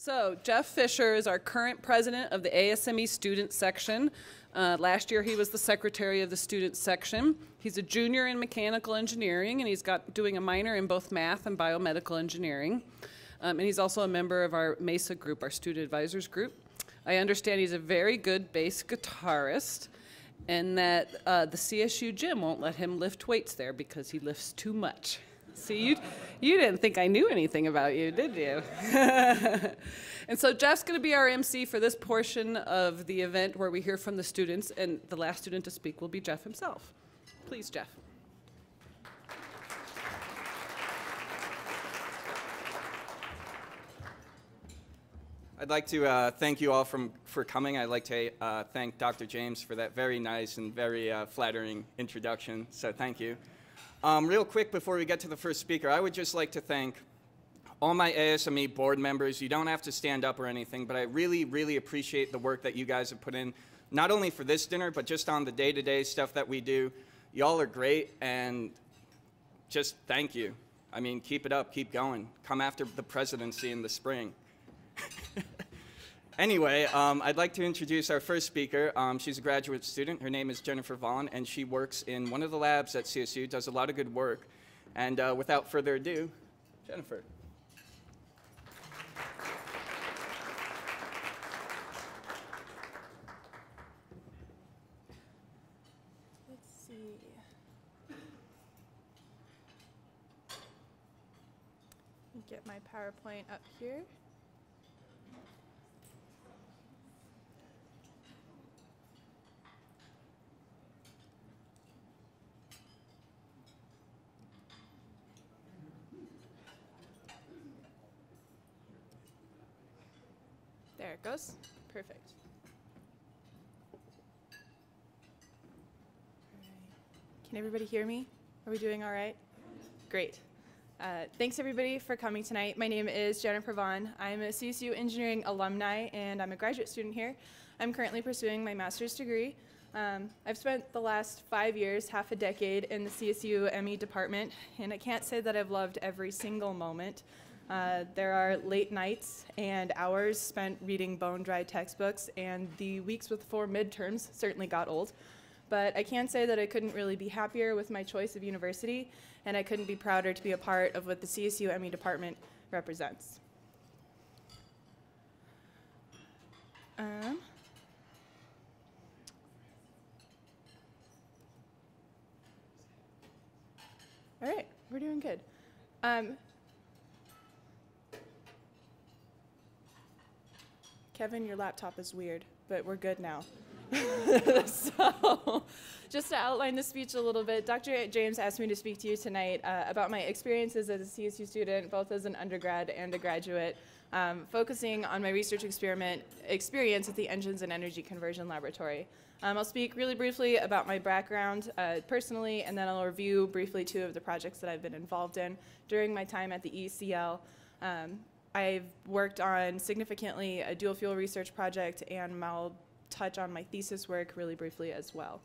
So Jeff Fisher is our current president of the ASME student section. Last year he was the secretary of the student section. He's a junior in mechanical engineering, and he's doing a minor in both math and biomedical engineering. And he's also a member of our MESA group, our student advisors group. I understand he's a very good bass guitarist, and that the CSU gym won't let him lift weights there because he lifts too much. See, you didn't think I knew anything about you, did you? And so Jeff's going to be our MC for this portion of the event where we hear from the students, and the last student to speak will be Jeff himself. Please, Jeff. I'd like to thank you all for coming. I'd like to thank Dr. James for that very nice and very flattering introduction, so thank you. Real quick before we get to the first speaker, I would just like to thank all my ASME board members. You don't have to stand up or anything, but I really, really appreciate the work that you guys have put in, not only for this dinner, but just on the day-to-day stuff that we do. Y'all are great, and just thank you. I mean, keep it up, keep going. Come after the presidency in the spring. Anyway, I'd like to introduce our first speaker. She's a graduate student. Her name is Jennifer Vaughn, and she works in one of the labs at CSU, does a lot of good work. And without further ado, Jennifer. Let's see. Get my PowerPoint up here. There it goes. Perfect. Can everybody hear me? Are we doing all right? Great. Thanks everybody for coming tonight. My name is Jennifer Vaughn. I'm a CSU engineering alumni, and I'm a graduate student here. I'm currently pursuing my master's degree. I've spent the last 5 years, half a decade, in the CSU ME department, and I can't say that I've loved every single moment. There are late nights and hours spent reading bone-dry textbooks, and the weeks with 4 midterms certainly got old. But I can say that I couldn't really be happier with my choice of university, and I couldn't be prouder to be a part of what the CSU ME department represents. All right, we're doing good. Kevin, your laptop is weird, but we're good now. So, just to outline the speech a little bit, Dr. James asked me to speak to you tonight about my experiences as a CSU student, both as an undergrad and a graduate, focusing on my research experience at the Engines and Energy Conversion Laboratory. I'll speak really briefly about my background personally, and then I'll review briefly 2 of the projects that I've been involved in during my time at the ECL. I've worked on significantly a dual fuel research project, and I'll touch on my thesis work really briefly as well.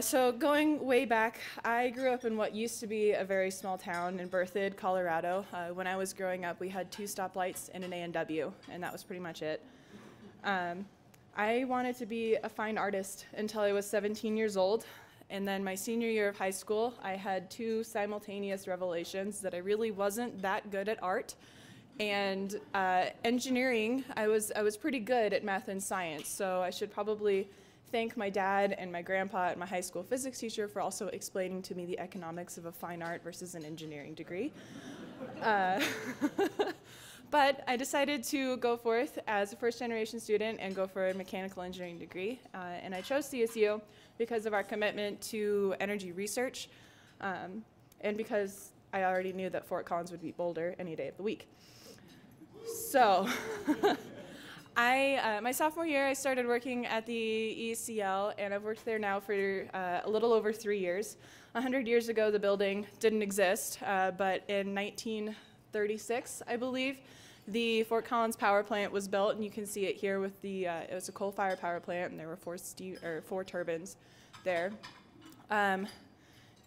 So going way back, I grew up in what used to be a very small town in Berthoud, Colorado. When I was growing up, we had 2 stoplights and an A&W, and that was pretty much it. I wanted to be a fine artist until I was 17 years old. And then my senior year of high school, I had 2 simultaneous revelations that I really wasn't that good at art. And engineering, I was pretty good at math and science, so I should probably thank my dad and my grandpa and my high school physics teacher for also explaining to me the economics of a fine art versus an engineering degree. But I decided to go forth as a first-generation student and go for a mechanical engineering degree, and I chose CSU because of our commitment to energy research, and because I already knew that Fort Collins would beat Boulder any day of the week. So, my sophomore year, I started working at the ECL, and I've worked there now for a little over 3 years. 100 years ago, the building didn't exist, but in 1936, I believe, the Fort Collins power plant was built, and you can see it here with the, it was a coal-fired power plant, and there were 4 turbines there.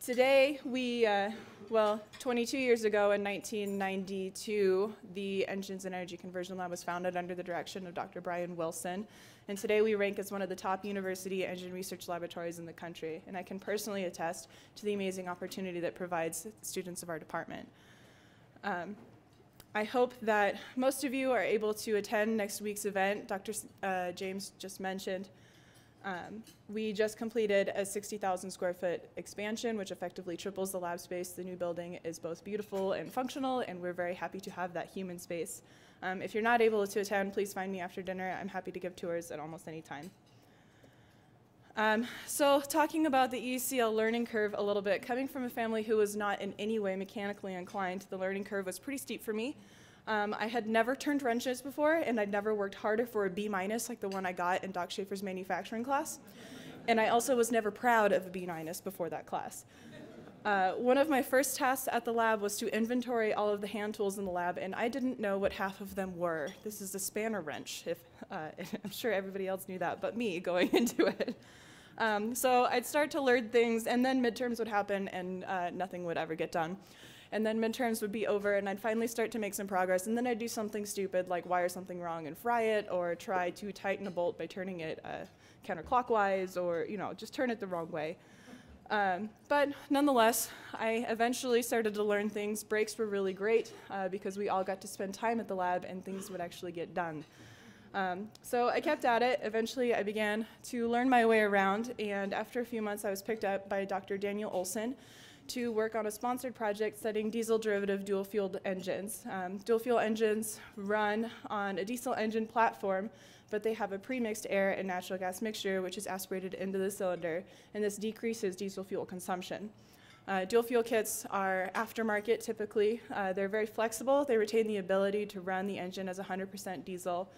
Today, well, 22 years ago in 1992, the Engines and Energy Conversion Lab was founded under the direction of Dr. Brian Wilson. And today we rank as one of the top university engine research laboratories in the country. And I can personally attest to the amazing opportunity that provides students of our department. I hope that most of you are able to attend next week's event. Dr. James just mentioned. We just completed a 60,000 square foot expansion, which effectively triples the lab space. The new building is both beautiful and functional, and we're very happy to have that human space. If you're not able to attend, please find me after dinner. I'm happy to give tours at almost any time. So talking about the ECL learning curve a little bit, coming from a family who was not in any way mechanically inclined, the learning curve was pretty steep for me. I had never turned wrenches before, and I'd never worked harder for a B- like the one I got in Doc Schaefer's manufacturing class. And I also was never proud of a B- before that class. One of my first tasks at the lab was to inventory all of the hand tools in the lab, and I didn't know what half of them were. This is a spanner wrench. I'm sure everybody else knew that, but me going into it. So I'd start to learn things, and then midterms would happen, and nothing would ever get done. And then midterms would be over, and I'd finally start to make some progress, and then I'd do something stupid, like wire something wrong and fry it, or try to tighten a bolt by turning it counterclockwise, or just turn it the wrong way. But nonetheless, I eventually started to learn things. Breaks were really great because we all got to spend time at the lab, and things would actually get done. So I kept at it. Eventually, I began to learn my way around, and after a few months, I was picked up by Dr. Daniel Olson to work on a sponsored project studying diesel derivative dual-fueled engines. Dual-fuel engines run on a diesel engine platform, but they have a pre-mixed air and natural gas mixture, which is aspirated into the cylinder, and this decreases diesel fuel consumption. Dual-fuel kits are aftermarket, typically. They're very flexible. They retain the ability to run the engine as 100% diesel.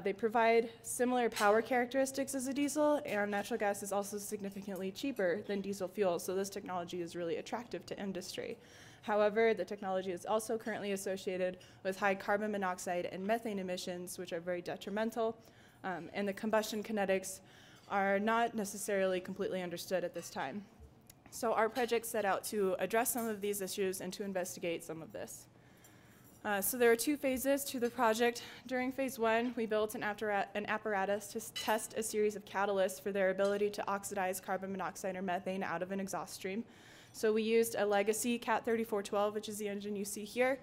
They provide similar power characteristics as a diesel, and natural gas is also significantly cheaper than diesel fuel, so this technology is really attractive to industry. However, the technology is also currently associated with high carbon monoxide and methane emissions, which are very detrimental, and the combustion kinetics are not necessarily completely understood at this time. So our project set out to address some of these issues and to investigate some of this. So there are two phases to the project. During phase one, we built an apparatus to test a series of catalysts for their ability to oxidize carbon monoxide or methane out of an exhaust stream. So we used a legacy CAT 3412, which is the engine you see here,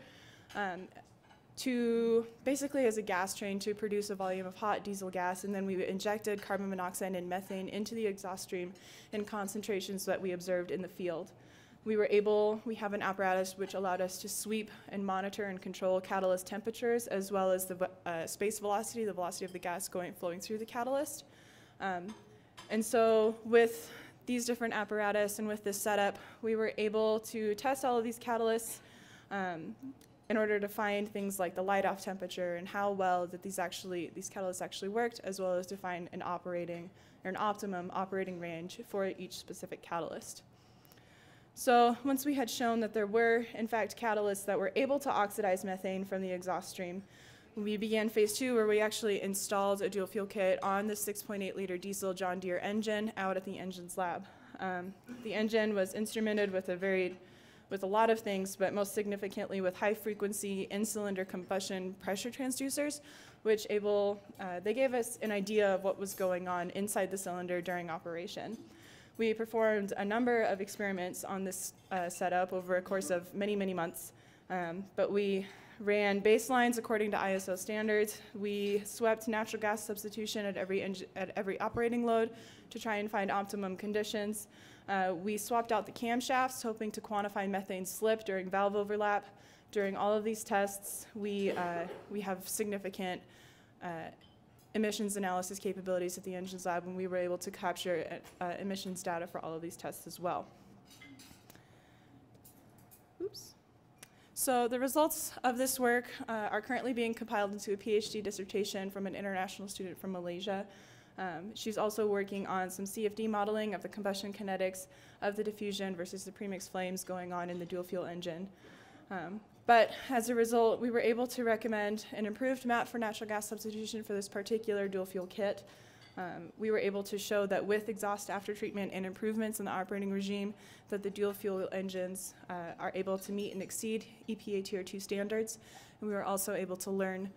to basically as a gas train to produce a volume of hot diesel gas, and then we injected carbon monoxide and methane into the exhaust stream in concentrations that we observed in the field. We have an apparatus which allowed us to sweep and monitor and control catalyst temperatures, as well as the space velocity, the velocity of the gas flowing through the catalyst. And so with these different apparatus and with this setup, we were able to test all of these catalysts in order to find things like the light-off temperature and how well that these catalysts actually worked, as well as to find an optimum operating range for each specific catalyst. So once we had shown that there were, in fact, catalysts that were able to oxidize methane from the exhaust stream, we began phase two, where we actually installed a dual fuel kit on the 6.8 liter diesel John Deere engine out at the engine's lab. The engine was instrumented with a lot of things, but most significantly with high frequency in-cylinder combustion pressure transducers, which they gave us an idea of what was going on inside the cylinder during operation. We performed a number of experiments on this setup over a course of many, many months, but we ran baselines according to ISO standards. We swept natural gas substitution at every operating load to try and find optimum conditions. We swapped out the camshafts, hoping to quantify methane slip during valve overlap. During all of these tests, we have significant emissions analysis capabilities at the engines lab, and we were able to capture emissions data for all of these tests as well. Oops. So the results of this work are currently being compiled into a PhD dissertation from an international student from Malaysia. She's also working on some CFD modeling of the combustion kinetics of the diffusion versus the premixed flames going on in the dual fuel engine. But as a result, we were able to recommend an improved map for natural gas substitution for this particular dual fuel kit. We were able to show that with exhaust after treatment and improvements in the operating regime, that the dual fuel engines are able to meet and exceed EPA Tier 2 standards. And we were also able to learn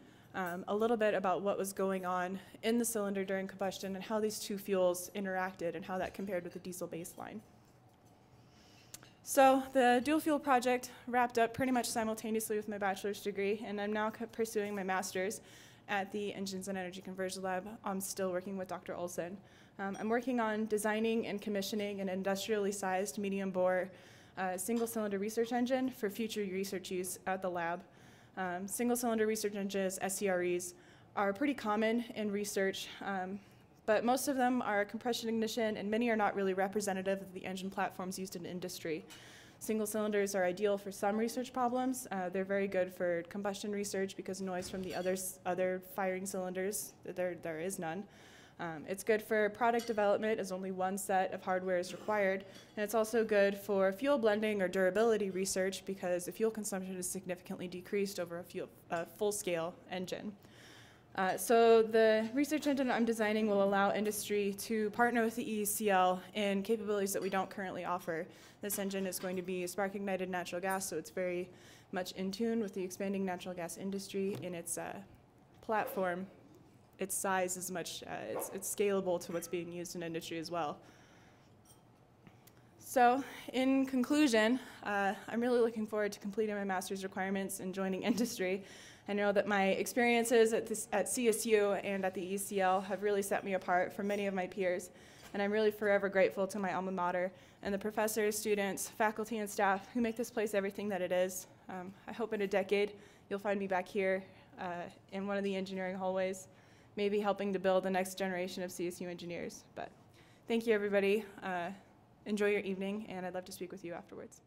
a little bit about what was going on in the cylinder during combustion and how these two fuels interacted and how that compared with the diesel baseline. So the dual fuel project wrapped up pretty much simultaneously with my bachelor's degree, and I'm now pursuing my master's at the Engines and Energy Conversion Lab. I'm still working with Dr. Olson. I'm working on designing and commissioning an industrially sized medium bore single cylinder research engine for future research use at the lab. Single cylinder research engines, SCREs, are pretty common in research, but most of them are compression ignition, and many are not really representative of the engine platforms used in industry. Single cylinders are ideal for some research problems. They're very good for combustion research because noise from the other firing cylinders, there is none. It's good for product development as only one set of hardware is required. And it's also good for fuel blending or durability research because the fuel consumption is significantly decreased over a full-scale engine. So the research engine I'm designing will allow industry to partner with the EECL in capabilities that we don't currently offer. This engine is going to be spark-ignited natural gas, so it's very much in tune with the expanding natural gas industry in its platform. Its size is much, it's scalable to what's being used in industry as well. So in conclusion, I'm really looking forward to completing my master's requirements and joining industry. I know that my experiences at CSU and at the ECL have really set me apart from many of my peers, and I'm really forever grateful to my alma mater and the professors, students, faculty, and staff who make this place everything that it is. I hope in a decade you'll find me back here in one of the engineering hallways, maybe helping to build the next generation of CSU engineers. But thank you, everybody. Enjoy your evening, and I'd love to speak with you afterwards.